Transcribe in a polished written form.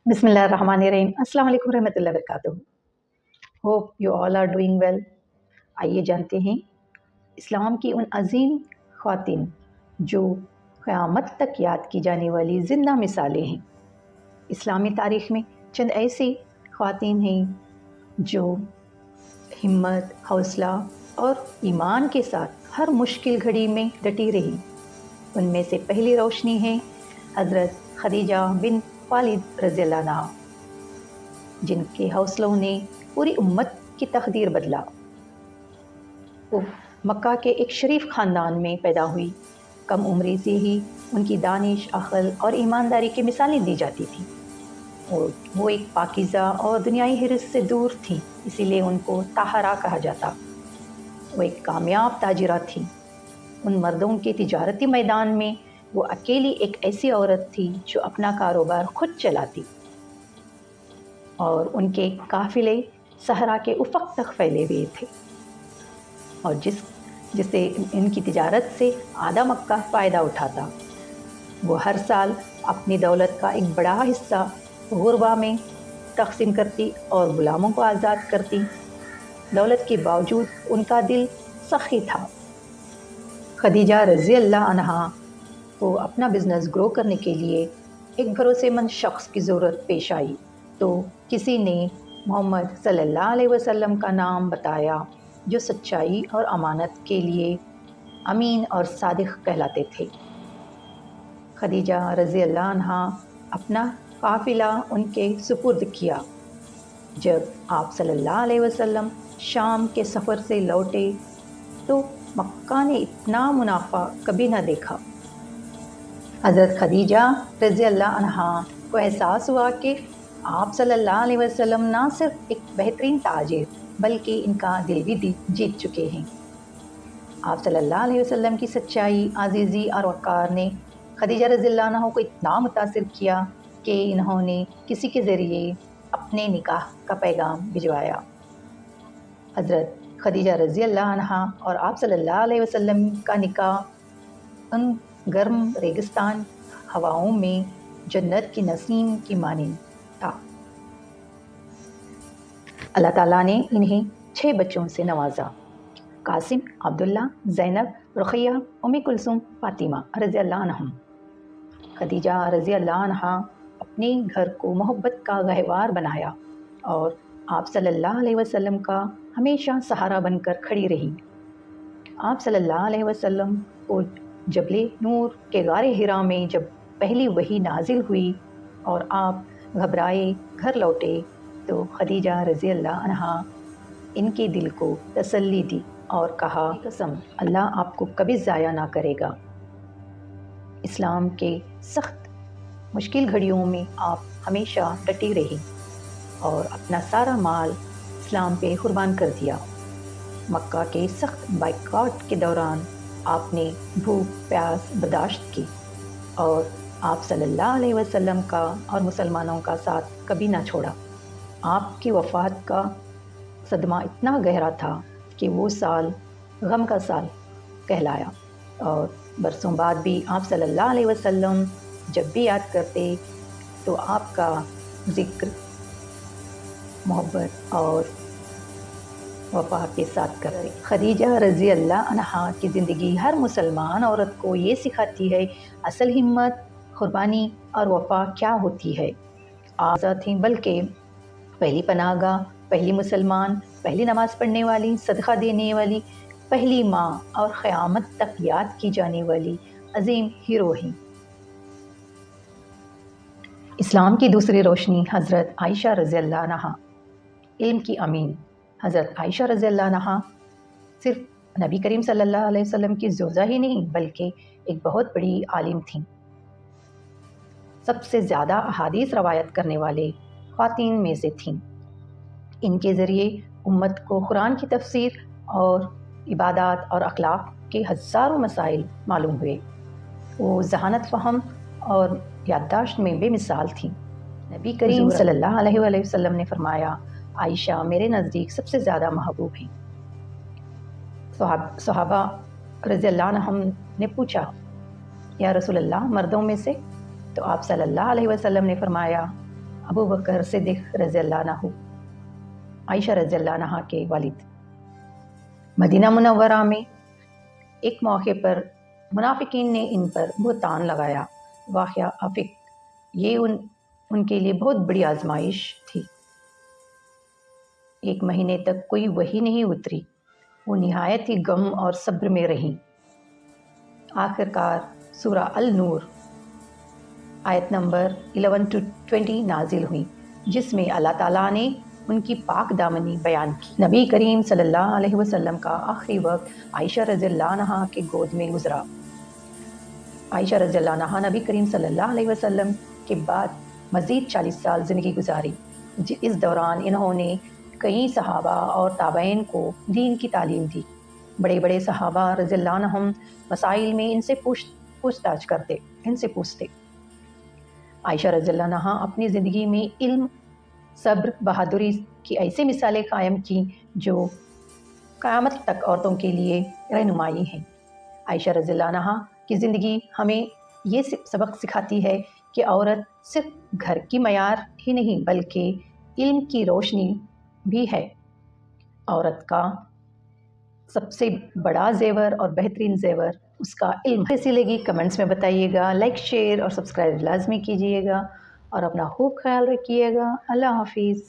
बिस्मिल्लाहिर्रहमानिर्रहीम। अस्सलाम वालेकुम रहमतुल्लाहि वबरकातुहू। Hope you all are doing well. आइए जानते हैं इस्लाम की उन अजीम ख़वातीन जो क़यामत तक याद की जाने वाली ज़िंदा मिसालें हैं। इस्लामी तारीख़ में चंद ऐसी ख़वातीन हैं जो हिम्मत, हौसला और ईमान के साथ हर मुश्किल घड़ी में डटी रही। उनमें से पहली रोशनी है हज़रत खदीजा बिन खालिद रज़ियल्लाहु अन्हा, जिनके हौसलों ने पूरी उम्मत की तकदीर बदला। वो मक्का के एक शरीफ ख़ानदान में पैदा हुई। कम उम्री से ही उनकी दानिश, अक़ल और ईमानदारी की मिसालें दी जाती थीं। और वो एक पाकीज़ा और दुनियाई हिर्स से दूर थीं, इसीलिए उनको ताहरा कहा जाता। वो एक कामयाब ताजिरा थीं। उन मर्दों के तिजारती मैदान में वो अकेली एक ऐसी औरत थी जो अपना कारोबार खुद चलाती, और उनके काफ़िले सहरा के उफ़क़ तक फैले हुए थे, और जिससे इनकी तिजारत से आधा मक्का फ़ायदा उठाता। वो हर साल अपनी दौलत का एक बड़ा हिस्सा गुरबा में तक़सीम करती और ग़ुलामों को आज़ाद करती। दौलत के बावजूद उनका दिल सख़ी था। खदीजा रज़ियल्लाहु अन्हा को अपना बिज़नेस ग्रो करने के लिए एक भरोसेमंद शख्स की ज़रूरत पेश आई, तो किसी ने मोहम्मद सल्लल्लाहु अलैहि वसल्लम का नाम बताया, जो सच्चाई और अमानत के लिए अमीन और सादिक़ कहलाते थे। खदीजा रज़ियल्लाहु अन्हा अपना काफ़िला उनके सुपुर्द किया। जब आप सल्लल्लाहु अलैहि वसल्लम शाम के सफ़र से लौटे तो मक्का ने इतना मुनाफा कभी न देखा। हज़रत खदीजा रज़ियल्लाहु अन्हा को एहसास हुआ कि आप सल्लल्लाहु अलैहि वसल्लम न सिर्फ एक बेहतरीन ताजिर बल्कि इनका दिल भी जीत चुके हैं। आप सल्लल्लाहु अलैहि वसल्लम की सच्चाई, आज़ीज़ी और वक़ार ने खदीजा रज़ियल्लाहु अन्हा को इतना मुतासिर किया कि इन्होंने किसी के ज़रिए अपने निकाह का पैगाम भिजवाया। हज़रत खदीजा रज़ियल्लाहु अन्हा और आप सल्लल्लाहु अलैहि वसल्लम का निकाह उन गर्म रेगिस्तान हवाओं में जन्नत की नसीम की मानिंद था। अल्लाह ताला ने इन्हें 6 बच्चों से नवाजा। कासिम, अब्दुल्ला, ज़ैनब, रुक़ैया, उम्मे कुलसूम, फ़ातिमा रज़ियल्लाहु अन्हुम। खदीजा रज़ियल्लाहु अन्हा अपने घर को मोहब्बत का गहवार बनाया और आप सल्लल्लाहु अलैहि वसल्लम का हमेशा सहारा बनकर खड़ी रही। आप सल्लल्लाहु अलैहि वसल्लम को जबले नूर के गारे हिरा में जब पहली वही नाजिल हुई और आप घबराए घर लौटे, तो खदीजा रज़ियल्लाहु अन्हा इनके दिल को तसल्ली दी और कहा, कसम अल्लाह आपको कभी ज़ाया ना करेगा। इस्लाम के सख्त मुश्किल घड़ियों में आप हमेशा डटी रही और अपना सारा माल इस्लाम पे कुर्बान कर दिया। मक्का के सख्त बाइकआउट के दौरान आपने भूख प्यास बर्दाश्त की और आप सल्लल्लाहु अलैहि वसल्लम का और मुसलमानों का साथ कभी ना छोड़ा। आपकी वफ़ात का सदमा इतना गहरा था कि वो साल गम का साल कहलाया, और बरसों बाद भी आप सल्लल्लाहु अलैहि वसल्लम जब भी याद करते तो आपका ज़िक्र मोहब्बत और वफ़ा के साथ करते। खदीजा रज़ियल्लाहु अन्हा की ज़िंदगी हर मुसलमान औरत को ये सिखाती है असल हिम्मत, क़ुरबानी और वफ़ा क्या होती है। आज़ाद थीं, बल्कि पहली पनाहगाह, पहली मुसलमान, पहली नमाज़ पढ़ने वाली, सदका देने वाली, पहली माँ और क़यामत तक याद की जाने वाली अजीम हीरो हैं। इस्लाम की दूसरी रोशनी हज़रत आयशा रज़ियल्लाहु अन्हा, इल्म की अमीन। हज़रत आयशा रज़ियल्लाहु अन्हा सिर्फ नबी करीम सल्लल्लाहु अलैहि वसल्लम की ज़ौजा ही नहीं बल्कि एक बहुत बड़ी आलिम थीं। सबसे ज़्यादा अहादीस रवायत करने वाले ख़वातीन में से थीं। इनके ज़रिए उम्मत को कुरान की तफसीर और इबादत और अखलाक के हज़ारों मसाइल मालूम हुए। वो ज़हानत फ़हम और याददाश्त में बेमिसाल थीं। नबी करीम सल्लल्लाहु अलैहि वसल्लम ने फरमाया, आयशा मेरे नज़दीक सबसे ज़्यादा महबूब हैं। सहाबा रज़ियल्लाहु अन्हुम ने पूछा, या रसूलल्लाह मर्दों में से? तो आप सल्लल्लाहु अलैहि वसल्लम ने फरमाया, अबू बकर सिद्दीक़ रज़ी अल्लाह अन्हु, आयशा रज़ी अल्लाह अन्हा के वालिद। मदीना मुनव्वरा में एक मौके पर मुनाफिकीन ने इन पर बुहतान लगाया। वाक़या अफ़ीक, ये उनके लिए बहुत बड़ी आजमाइश थी। 1 महीने तक कोई वही नहीं उतरी। वो निहायत ही गम और सब्र में रहीं। आखिरकार सूरा अल नूर आयत नंबर 11 to 20 नाजिल हुई, जिसमें अल्लाह ताला ने उनकी पाक दामनी बयान की। नबी करीम सल्लल्लाहु अलैहि वसल्लम का आखिरी वक्त आयशा रज़ियल्लाहु अन्हा के गोद में गुजरा। आयशा रज़ियल्लाहु अन्हा नबी करीम सल्लल्लाहु अलैहि वसल्लम के बाद मज़ीद 40 साल ज़िंदगी गुजारी। इस दौरान इन्होंने कई सहाबा और ताबईन को दीन की तालीम दी। बड़े बड़े सहाबा रज़ियल्लाहु अन्हुम मसाइल में इनसे पूछताछ करते, इनसे पूछते। आयशा रज़ियल्लाहु अन्हा अपनी ज़िंदगी में इल्म, सब्र, बहादुरी की ऐसी मिसालें कायम की जो क़यामत तक औरतों के लिए रहनुमाई हैं। आयशा रज़ियल्लाहु अन्हा की ज़िंदगी हमें ये सबक सिखाती है कि औरत सिर्फ घर की मयार ही नहीं बल्कि इल्म की रोशनी भी है। औरत का सबसे बड़ा ज़ेवर और बेहतरीन ज़ेवर उसका इल्म। कैसी लगी कमेंट्स में बताइएगा। लाइक, शेयर और सब्सक्राइब लाजमी कीजिएगा और अपना खूब ख्याल रखिएगा। अल्लाह हाफिज़।